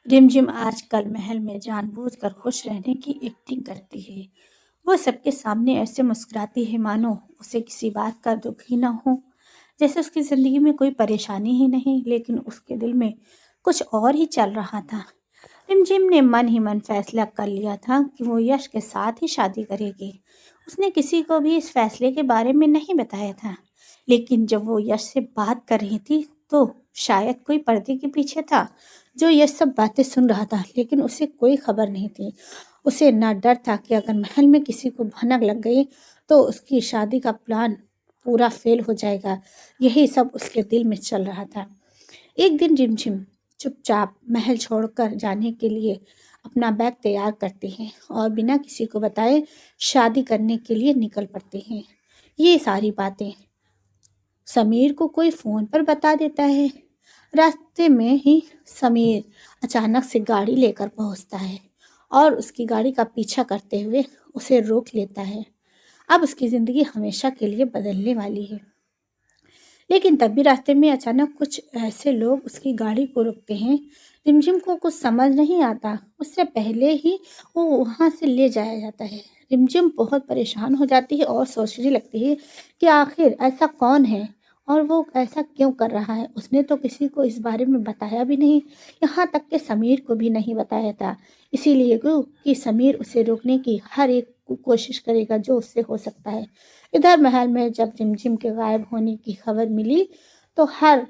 रिमझिम आजकल महल में जानबूझकर खुश रहने की एक्टिंग करती है। वो सबके सामने ऐसे मुस्कुराती है मानो उसे किसी बात का दुख ही ना हो। जैसे उसकी जिंदगी में कोई परेशानी ही नहीं, लेकिन उसके दिल में कुछ और ही चल रहा था। रिमझिम ने मन ही मन फैसला कर लिया था कि वो यश के साथ ही शादी करेगी। उसने किसी को भी इस फैसले के बारे में नहीं बताया था, लेकिन जब वो यश से बात कर रही थी तो शायद कोई पर्दे के पीछे था जो यश सब बातें सुन रहा था, लेकिन उसे कोई खबर नहीं थी। उसे ना डर था कि अगर महल में किसी को भनक लग गई तो उसकी शादी का प्लान पूरा फेल हो जाएगा। यही सब उसके दिल में चल रहा था। एक दिन रिमझिम चुपचाप महल छोड़कर जाने के लिए अपना बैग तैयार करते हैं और बिना किसी को बताए शादी करने के लिए निकल पड़ते हैं। ये सारी बातें समीर को कोई फ़ोन पर बता देता है। रास्ते में ही समीर अचानक से गाड़ी लेकर पहुंचता है और उसकी गाड़ी का पीछा करते हुए उसे रोक लेता है। अब उसकी ज़िंदगी हमेशा के लिए बदलने वाली है। लेकिन तब भी रास्ते में अचानक कुछ ऐसे लोग उसकी गाड़ी को रोकते हैं। रिमझिम को कुछ समझ नहीं आता। उससे पहले ही वो वहाँ से ले जाया जाता है। रिमझिम बहुत परेशान हो जाती है और सोचने लगती है कि आखिर ऐसा कौन है और वो ऐसा क्यों कर रहा है। उसने तो किसी को इस बारे में बताया भी नहीं, यहाँ तक कि समीर को भी नहीं बताया था। इसीलिए कि समीर उसे रोकने की हर एक कोशिश करेगा जो उससे हो सकता है। इधर महल में जब रिमझिम के गायब होने की खबर मिली तो हर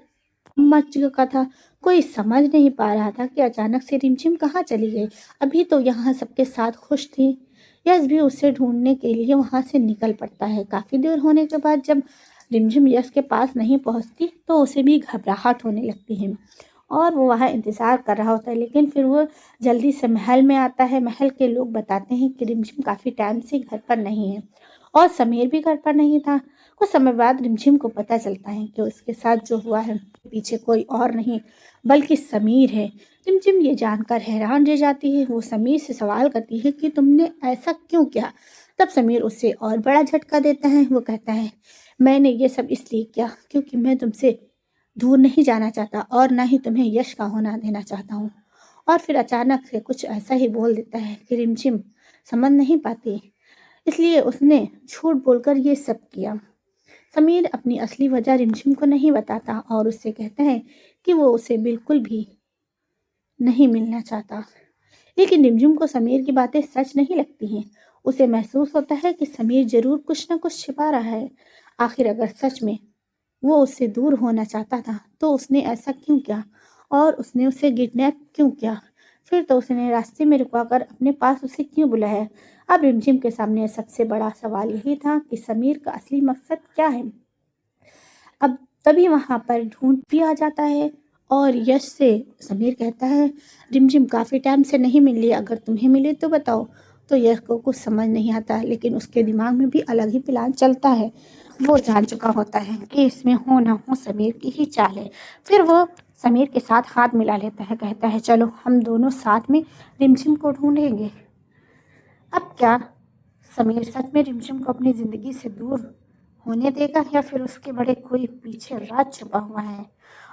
मच चुका था। कोई समझ नहीं पा रहा था कि अचानक से रिमझिम कहाँ चली गई। अभी तो यहाँ सबके साथ खुश थी। यश भी उसे ढूंढने के लिए वहाँ से निकल पड़ता है। काफ़ी देर होने के बाद जब रिमझिम यश के पास नहीं पहुँचती तो उसे भी घबराहट होने लगती है और वो वहाँ इंतज़ार कर रहा होता है। लेकिन फिर वो जल्दी से महल में आता है। महल के लोग बताते हैं कि रिमझिम काफ़ी टाइम से घर पर नहीं है और समीर भी घर पर नहीं था। कुछ समय बाद रिमझिम को पता चलता है कि उसके साथ जो हुआ है पीछे कोई और नहीं बल्कि समीर है। रिमझिम ये जानकर हैरान रह जाती है। वो समीर से सवाल करती है कि तुमने ऐसा क्यों किया। तब समीर उसे और बड़ा झटका देता है। वो कहता है, मैंने ये सब इसलिए किया क्योंकि मैं तुमसे दूर नहीं जाना चाहता और ना ही तुम्हें यश का होना देना चाहता हूँ। और फिर अचानक से कुछ ऐसा ही बोल देता है कि रिमझिम समझ नहीं पाती, इसलिए उसने झूठ बोलकर ये सब किया। समीर अपनी असली वजह रिमझिम को नहीं बताता और उससे कहता है कि वो उसे बिल्कुल भी नहीं मिलना चाहता। लेकिन रिमझिम को समीर की बातें सच नहीं लगती हैं। उसे महसूस होता है कि समीर जरूर कुछ ना कुछ छिपा रहा है। आखिर अगर सच में वो उससे दूर होना चाहता था तो उसने ऐसा क्यों किया और उसने उसे किडनैप क्यों किया। फिर तो उसने रास्ते में रुकवाकर अपने पास उसे क्यों बुलाया। अब रिमझिम के सामने सबसे बड़ा सवाल यही था कि समीर का असली मकसद क्या है। अब तभी वहाँ पर ढूंढ भी आ जाता है और यश से समीर कहता है, रिमझिम काफ़ी टाइम से नहीं मिली, अगर तुम्हें मिले तो बताओ। तो यश को कुछ समझ नहीं आता, लेकिन उसके दिमाग में भी अलग ही प्लान चलता है। वो जान चुका होता है कि इसमें हो ना हो समीर की ही चाल है। फिर वो समीर के साथ हाथ मिला लेता है, कहता है चलो हम दोनों साथ में रिमझिम को ढूंढेंगे। अब क्या समीर सच में रिमझिम को अपनी ज़िंदगी से दूर होने देगा या फिर उसके बड़े कोई पीछे राज छुपा हुआ है।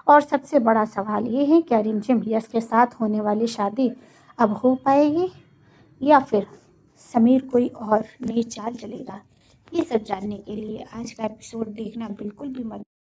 और सबसे बड़ा सवाल ये है, क्या रिमझिम यश के साथ होने वाली शादी अब हो पाएगी या फिर समीर कोई और नई चाल चलेगा। ये सब जानने के लिए आज का एपिसोड देखना बिल्कुल भी मत